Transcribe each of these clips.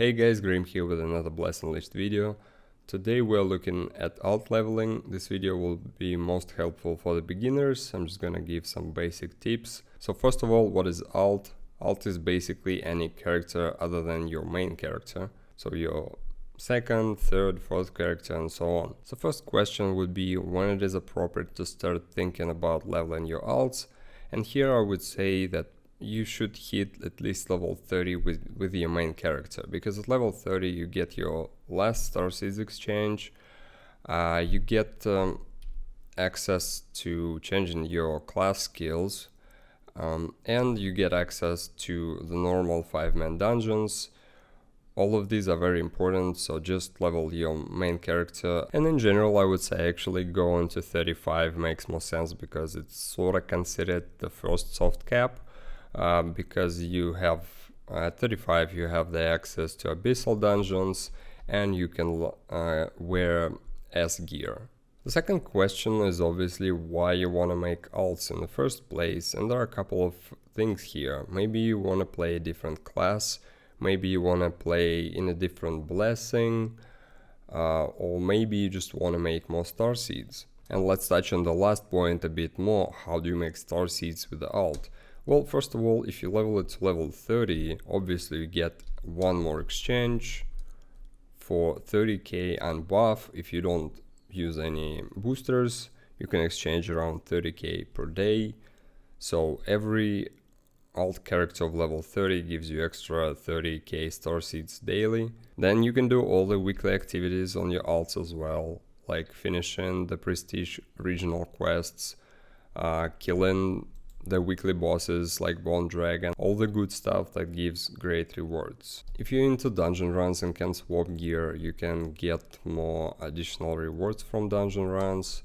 Hey guys, Grim here with another Blast Unleashed video. Today we're looking at alt leveling. This video will be most helpful for the beginners. I'm just gonna give some basic tips. So first of all, what is alt? Alt is basically any character other than your main character. So your second, third, fourth character and so on. So first question would be when it is appropriate to start thinking about leveling your alts. And here I would say that you should hit at least level 30 with your main character, because at level 30 you get your last starseeds exchange, you get access to changing your class skills, and you get access to the normal 5-man dungeons. All of these are very important, so just level your main character. And in general, I would say actually going to 35 makes more sense, because it's sort of considered the first soft cap. Because you have at 35 you have the access to abyssal dungeons and you can wear S gear. The second question is obviously why you want to make alts in the first place, and there are a couple of things here. Maybe you want to play a different class, maybe you want to play in a different blessing, or maybe you just want to make more starseeds. And let's touch on the last point a bit more. How do you make starseeds with the alt? Well, first of all, if you level it to level 30, obviously you get one more exchange for 30k and buff. If you don't use any boosters, you can exchange around 30k per day. So every alt character of level 30 gives you extra 30k starseeds daily. Then you can do all the weekly activities on your alts as well, like finishing the prestige regional quests, killing the weekly bosses like Bone Dragon, all the good stuff that gives great rewards. If you're into dungeon runs and can swap gear, you can get more additional rewards from dungeon runs.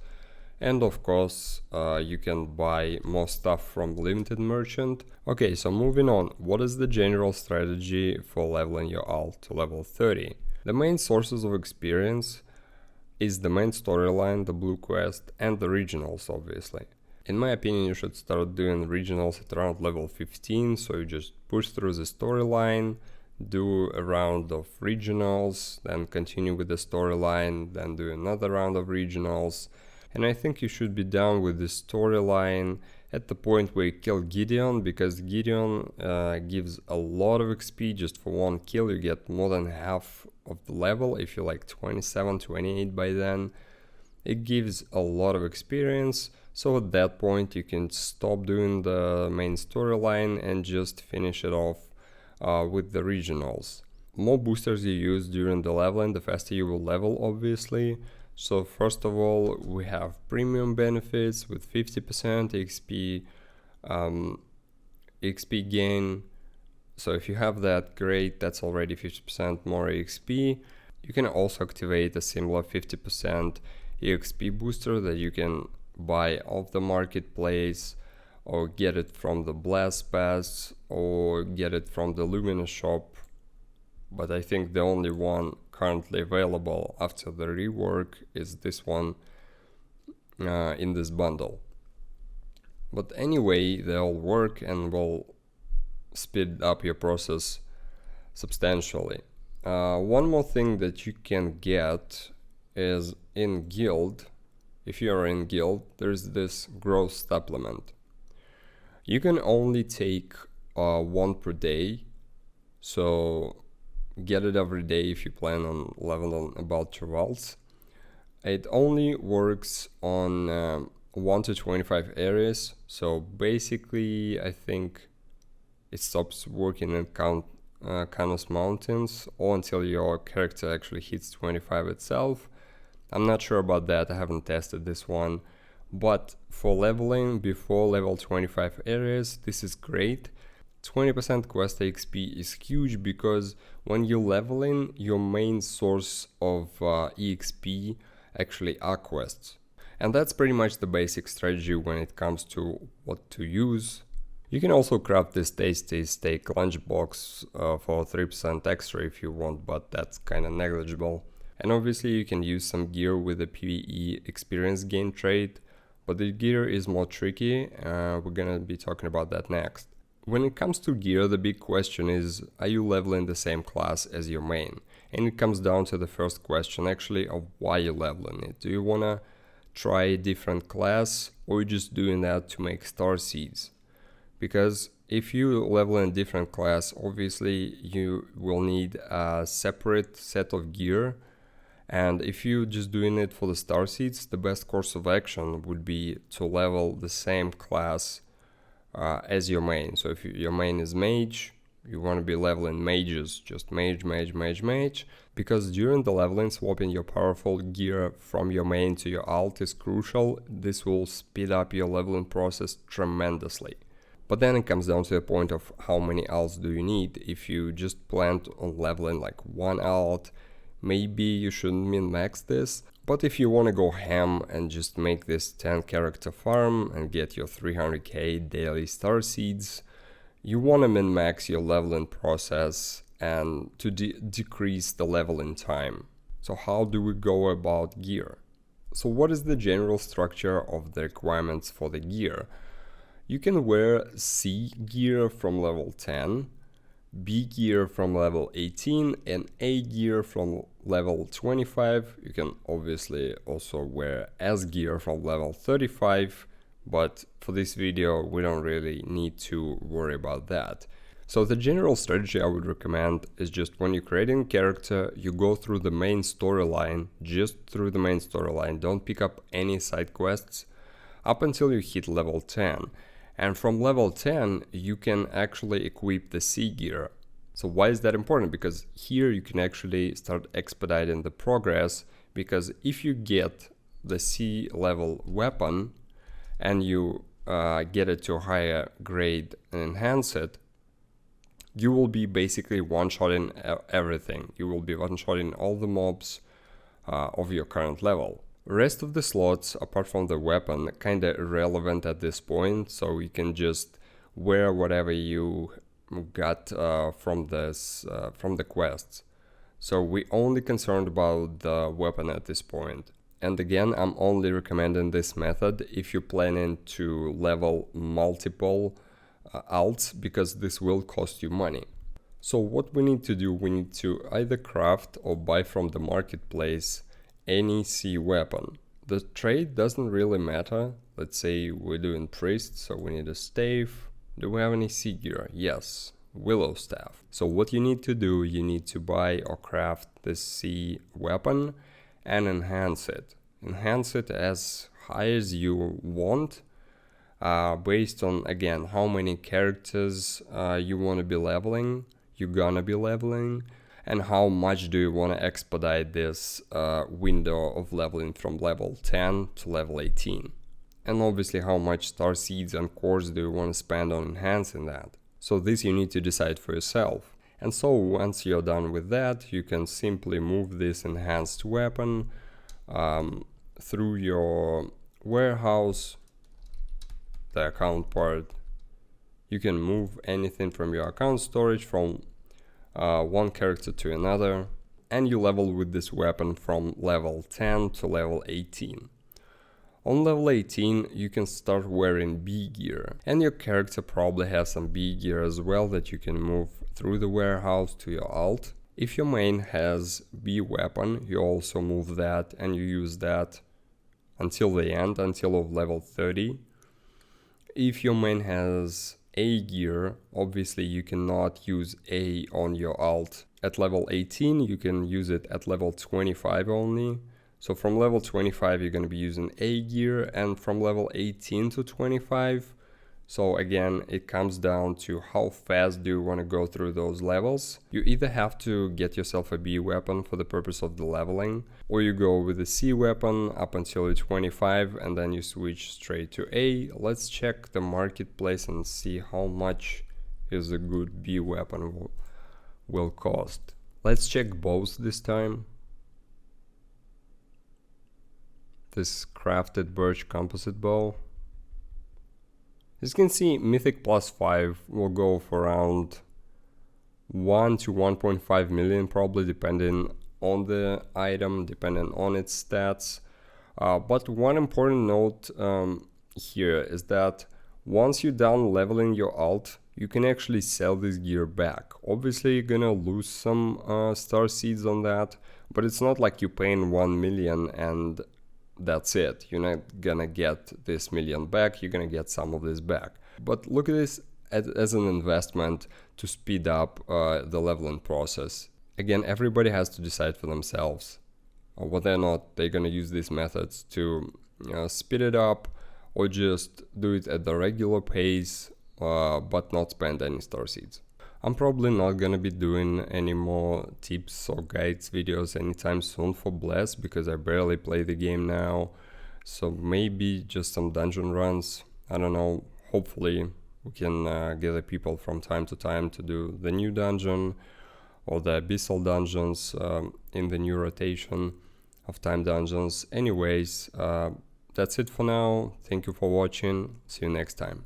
And of course, you can buy more stuff from limited merchant. Okay, so moving on, what is the general strategy for leveling your alt to level 30? The main sources of experience is the main storyline, the blue quest, and the regionals, obviously. In my opinion, you should start doing regionals at around level 15, so you just push through the storyline, do a round of regionals, then continue with the storyline, then do another round of regionals. And I think you should be done with the storyline at the point where you kill Gideon, because Gideon gives a lot of XP. Just for one kill you get more than half of the level. If you're like 27, 28 by then, it gives a lot of experience. So at that point you can stop doing the main storyline and just finish it off with the regionals. More boosters you use during the leveling, the faster you will level, obviously. So first of all, we have premium benefits with 50% XP gain. So if you have that, great, that's already 50% more XP. You can also activate a similar 50% EXP booster that you can buy off the marketplace, or get it from the Blast Pass, or get it from the LUMENA shop. But I think the only one currently available after the rework is this one in this bundle. But anyway, they all work and will speed up your process substantially. One more thing that you can get is in guild. If you are in guild, there's this growth supplement. You can only take one per day, so get it every day if you plan on leveling about your alts. It only works on 1 to 25 areas, so basically I think it stops working in Canos Mountains or until your character actually hits 25 itself. I'm not sure about that, I haven't tested this one, but for leveling before level 25 areas, this is great. 20% quest XP is huge, because when you're leveling, your main source of EXP actually are quests. And that's pretty much the basic strategy when it comes to what to use. You can also craft this tasty steak lunchbox for 3% extra if you want, but that's kinda negligible. And obviously you can use some gear with the PvE experience gain trait, but the gear is more tricky. We're gonna be talking about that next. When it comes to gear, the big question is, are you leveling the same class as your main? And it comes down to the first question actually of why you're leveling it. Do you want to try a different class, or are you just doing that to make star seeds? Because if you level in a different class, obviously you will need a separate set of gear. And if you're just doing it for the star seeds, the best course of action would be to level the same class as your main. So if your main is mage, you want to be leveling mages, just mage, because during the leveling, swapping your powerful gear from your main to your alt is crucial. This will speed up your leveling process tremendously. But then it comes down to the point of how many alts do you need. If you just plan on leveling like one alt, maybe you shouldn't min-max this. But if you want to go ham and just make this 10 character farm and get your 300k daily star seeds, you want to min-max your leveling process and to decrease the leveling time. So how do we go about gear? So what is the general structure of the requirements for the gear? You can wear C gear from level 10, B gear from level 18, and A gear from level 25. You can obviously also wear S gear from level 35, but for this video we don't really need to worry about that. So the general strategy I would recommend is just when you're creating a character, you go through the main storyline, just through the main storyline, don't pick up any side quests up until you hit level 10. And from level 10, you can actually equip the C gear. So why is that important? Because here you can actually start expediting the progress, because if you get the C level weapon and you get it to a higher grade and enhance it, you will be basically one-shotting everything. You will be one-shotting all the mobs of your current level. Rest of the slots, apart from the weapon, kinda irrelevant at this point, so you can just wear whatever you got from the quests. So we're only concerned about the weapon at this point. And again, I'm only recommending this method if you're planning to level multiple alts, because this will cost you money. So what we need to do, we need to either craft or buy from the marketplace any C weapon. The trade doesn't really matter. Let's say we're doing priest, so we need a stave. Do we have any C gear? Yes, willow staff. So what you need to do, you need to buy or craft this C weapon and enhance it. Enhance it as high as you want, based on, again, how many characters you want to be leveling, you're gonna be leveling, and how much do you want to expedite this window of leveling from level 10 to level 18. And obviously how much star seeds and cores do you want to spend on enhancing that. So this you need to decide for yourself. And so once you're done with that, you can simply move this enhanced weapon through your warehouse, the account part. You can move anything from your account storage from one character to another, and you level with this weapon from level 10 to level 18. On level 18 you can start wearing B gear, and your character probably has some B gear as well that you can move through the warehouse to your alt. If your main has B weapon, you also move that and you use that until the end, until of level 30. If your main has A gear, obviously you cannot use A on your alt at level 18, you can use it at level 25 only. So from level 25 you're going to be using A gear, and from level 18 to 25. So again, it comes down to how fast do you want to go through those levels. You either have to get yourself a B weapon for the purpose of the leveling, or you go with a C weapon up until you're 25 and then you switch straight to A. Let's check the marketplace and see how much is a good B weapon will cost. Let's check both this time. This crafted birch composite bow. As you can see, Mythic +5 will go for around 1 to 1.5 million, probably depending on the item, depending on its stats. But one important note here is that once you're done leveling your alt, you can actually sell this gear back. Obviously you're gonna lose some star seeds on that, but it's not like you paying 1 million and that's it. You're not gonna get this million back, you're gonna get some of this back. But look at this as an investment to speed up the leveling process. Again, everybody has to decide for themselves whether or not they're gonna use these methods to speed it up or just do it at the regular pace but not spend any star seeds. I'm probably not gonna be doing any more tips or guides videos anytime soon for Bless because I barely play the game now. So maybe just some dungeon runs. I don't know, hopefully we can get the people from time to time to do the new dungeon or the abyssal dungeons in the new rotation of time dungeons. Anyways, that's it for now. Thank you for watching. See you next time.